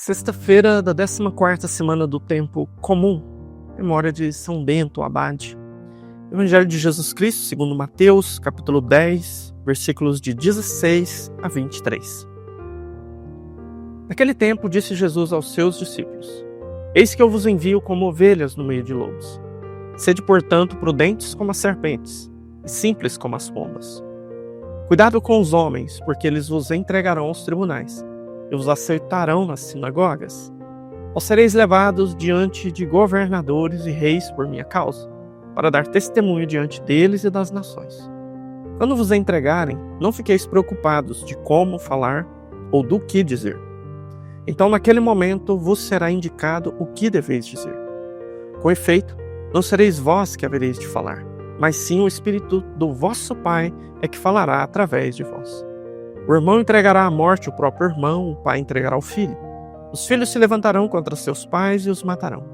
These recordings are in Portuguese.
Sexta-feira da 14ª semana do Tempo Comum, memória de São Bento Abade. Evangelho de Jesus Cristo, segundo Mateus, capítulo 10, versículos de 16 a 23. Naquele tempo disse Jesus aos seus discípulos: Eis que eu vos envio como ovelhas no meio de lobos. Sede, portanto, prudentes como as serpentes, e simples como as pombas. Cuidado com os homens, porque eles vos entregarão aos tribunais, e os aceitarão nas sinagogas. Ou sereis levados diante de governadores e reis por minha causa, para dar testemunho diante deles e das nações. Quando vos entregarem, não fiqueis preocupados de como falar ou do que dizer. Então, naquele momento, vos será indicado o que deveis dizer. Com efeito, não sereis vós que havereis de falar, mas sim o Espírito do vosso Pai é que falará através de vós. O irmão entregará à morte o próprio irmão, o pai entregará o filho. Os filhos se levantarão contra seus pais e os matarão.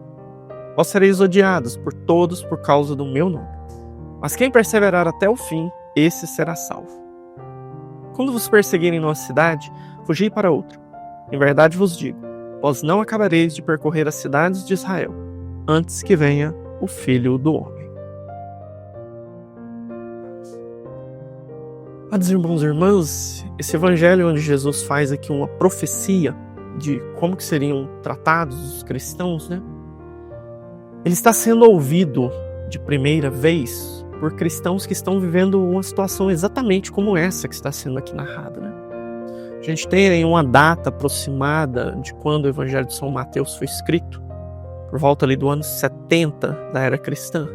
Vós sereis odiados por todos por causa do meu nome. Mas quem perseverar até o fim, esse será salvo. Quando vos perseguirem numa cidade, fugi para outra. Em verdade vos digo, vós não acabareis de percorrer as cidades de Israel, antes que venha o Filho do Homem. Amados irmãos e irmãs, esse evangelho onde Jesus faz aqui uma profecia de como que seriam tratados os cristãos, ele está sendo ouvido de primeira vez por cristãos que estão vivendo uma situação exatamente como essa que está sendo aqui narrada. A gente tem aí uma data aproximada de quando o evangelho de São Mateus foi escrito, por volta ali do ano 70 da era cristã.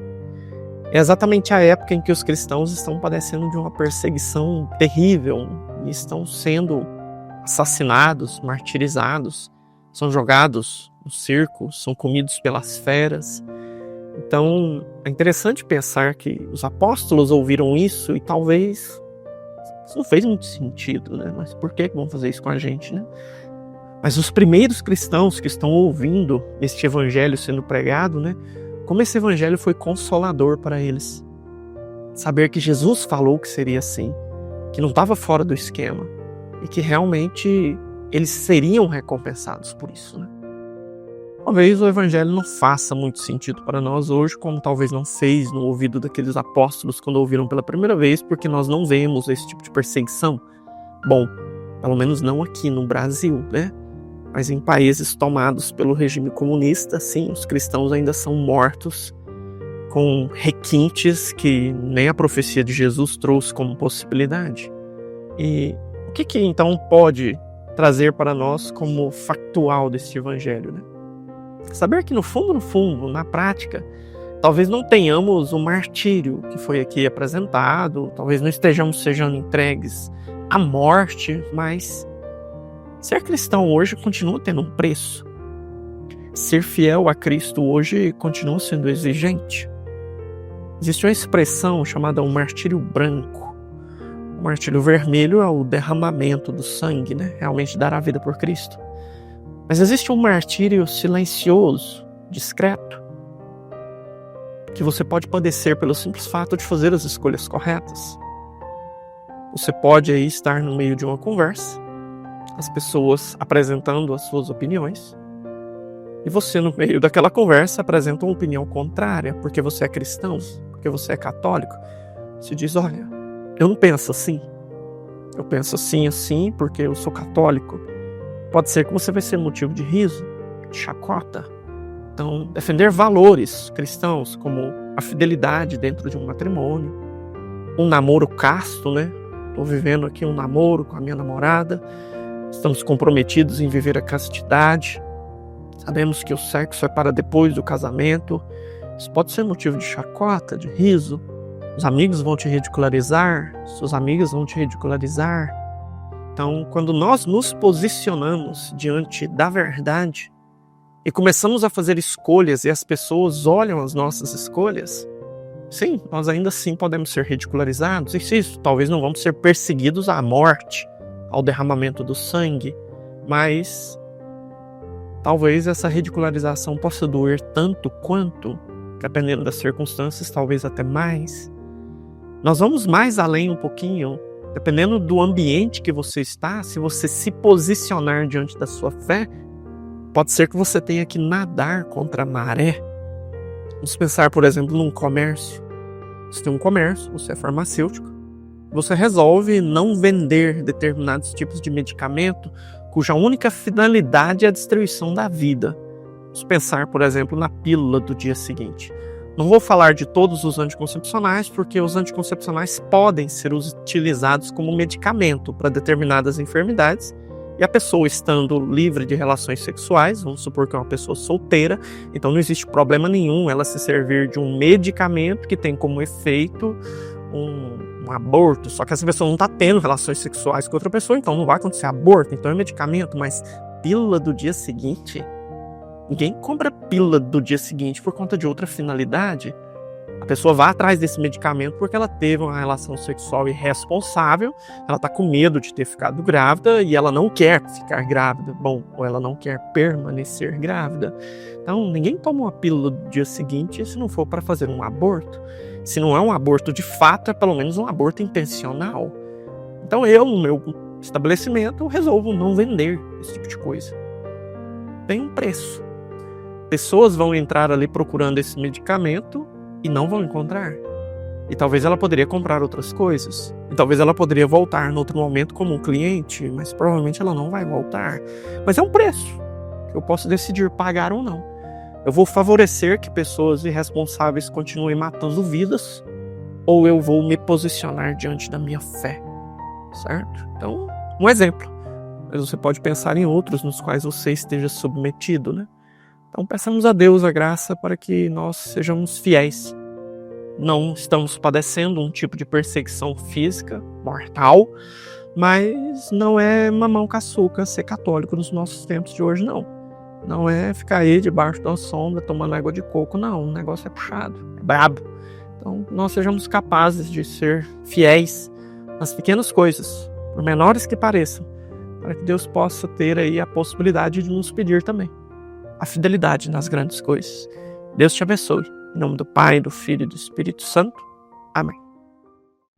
É exatamente a época em que os cristãos estão padecendo de uma perseguição terrível e estão sendo assassinados, martirizados, são jogados no circo, são comidos pelas feras. Então, é interessante pensar que os apóstolos ouviram isso e talvez isso não fez muito sentido, Mas por que vão fazer isso com a gente, Mas os primeiros cristãos que estão ouvindo este evangelho sendo pregado, como esse evangelho foi consolador para eles. Saber que Jesus falou que seria assim, que não estava fora do esquema e que realmente eles seriam recompensados por isso. Talvez o evangelho não faça muito sentido para nós hoje, como talvez não fez no ouvido daqueles apóstolos quando ouviram pela primeira vez, porque nós não vemos esse tipo de perseguição. Bom, pelo menos não aqui no Brasil, Mas em países tomados pelo regime comunista, sim, os cristãos ainda são mortos com requintes que nem a profecia de Jesus trouxe como possibilidade. E o que então pode trazer para nós como factual deste evangelho? Saber que no fundo, na prática, talvez não tenhamos o martírio que foi aqui apresentado, talvez não estejamos sejando entregues à morte, mas ser cristão hoje continua tendo um preço. Ser fiel a Cristo hoje continua sendo exigente. Existe uma expressão chamada o martírio branco. O martírio vermelho é o derramamento do sangue, Realmente dar a vida por Cristo. Mas existe um martírio silencioso, discreto, que você pode padecer pelo simples fato de fazer as escolhas corretas. Você pode aí estar no meio de uma conversa, as pessoas apresentando as suas opiniões, e você no meio daquela conversa apresenta uma opinião contrária, porque você é cristão, porque você é católico. Você diz, olha, eu não penso assim, eu penso assim, porque eu sou católico. Pode ser que você vai ser motivo de riso, de chacota. Então, defender valores cristãos, como a fidelidade dentro de um matrimônio, um namoro casto, Estou vivendo aqui um namoro com a minha namorada, estamos comprometidos em viver a castidade, sabemos que o sexo é para depois do casamento. Isso pode ser motivo de chacota, de riso. Os amigos vão te ridicularizar, suas amigas vão te ridicularizar. Então, quando nós nos posicionamos diante da verdade e começamos a fazer escolhas e as pessoas olham as nossas escolhas, sim, nós ainda assim podemos ser ridicularizados. E isso, talvez não vamos ser perseguidos à morte, ao derramamento do sangue, mas talvez essa ridicularização possa doer tanto quanto, dependendo das circunstâncias, talvez até mais. Nós vamos mais além um pouquinho, dependendo do ambiente que você está. Se você se posicionar diante da sua fé, Pode ser que você tenha que nadar contra a maré. Vamos pensar, por exemplo, num comércio. Você tem um comércio, você é farmacêutico, você resolve não vender determinados tipos de medicamento cuja única finalidade é a destruição da vida. Vamos pensar, por exemplo, na pílula do dia seguinte. Não vou falar de todos os anticoncepcionais, porque os anticoncepcionais podem ser utilizados como medicamento para determinadas enfermidades, e a pessoa estando livre de relações sexuais, vamos supor que é uma pessoa solteira, então não existe problema nenhum ela se servir de um medicamento que tem como efeito um aborto, só que essa pessoa não está tendo relações sexuais com outra pessoa, então não vai acontecer aborto, então é medicamento. Mas pílula do dia seguinte, ninguém compra pílula do dia seguinte por conta de outra finalidade. A pessoa vai atrás desse medicamento porque ela teve uma relação sexual irresponsável, ela está com medo de ter ficado grávida e ela não quer ficar grávida, ou ela não quer permanecer grávida. Então ninguém toma uma pílula do dia seguinte se não for para fazer um aborto. Se não é um aborto de fato, é pelo menos um aborto intencional. Então eu, no meu estabelecimento, resolvo não vender esse tipo de coisa. Tem um preço. Pessoas vão entrar ali procurando esse medicamento e não vão encontrar. E talvez ela poderia comprar outras coisas. E talvez ela poderia voltar no outro momento como um cliente, mas provavelmente ela não vai voltar. Mas é um preço que eu posso decidir pagar ou não. Eu vou favorecer que pessoas irresponsáveis continuem matando vidas, ou eu vou me posicionar diante da minha fé, certo? Então, um exemplo. Mas você pode pensar em outros nos quais você esteja submetido, né? Então, peçamos a Deus a graça para que nós sejamos fiéis. Não estamos padecendo um tipo de perseguição física, mortal, mas não é mamão com açúcar ser católico nos nossos tempos de hoje, não. Não é ficar aí debaixo da sombra tomando água de coco, não. O negócio é puxado, é brabo. Então, nós sejamos capazes de ser fiéis nas pequenas coisas, por menores que pareçam, para que Deus possa ter aí a possibilidade de nos pedir também a fidelidade nas grandes coisas. Deus te abençoe. Em nome do Pai, do Filho e do Espírito Santo. Amém.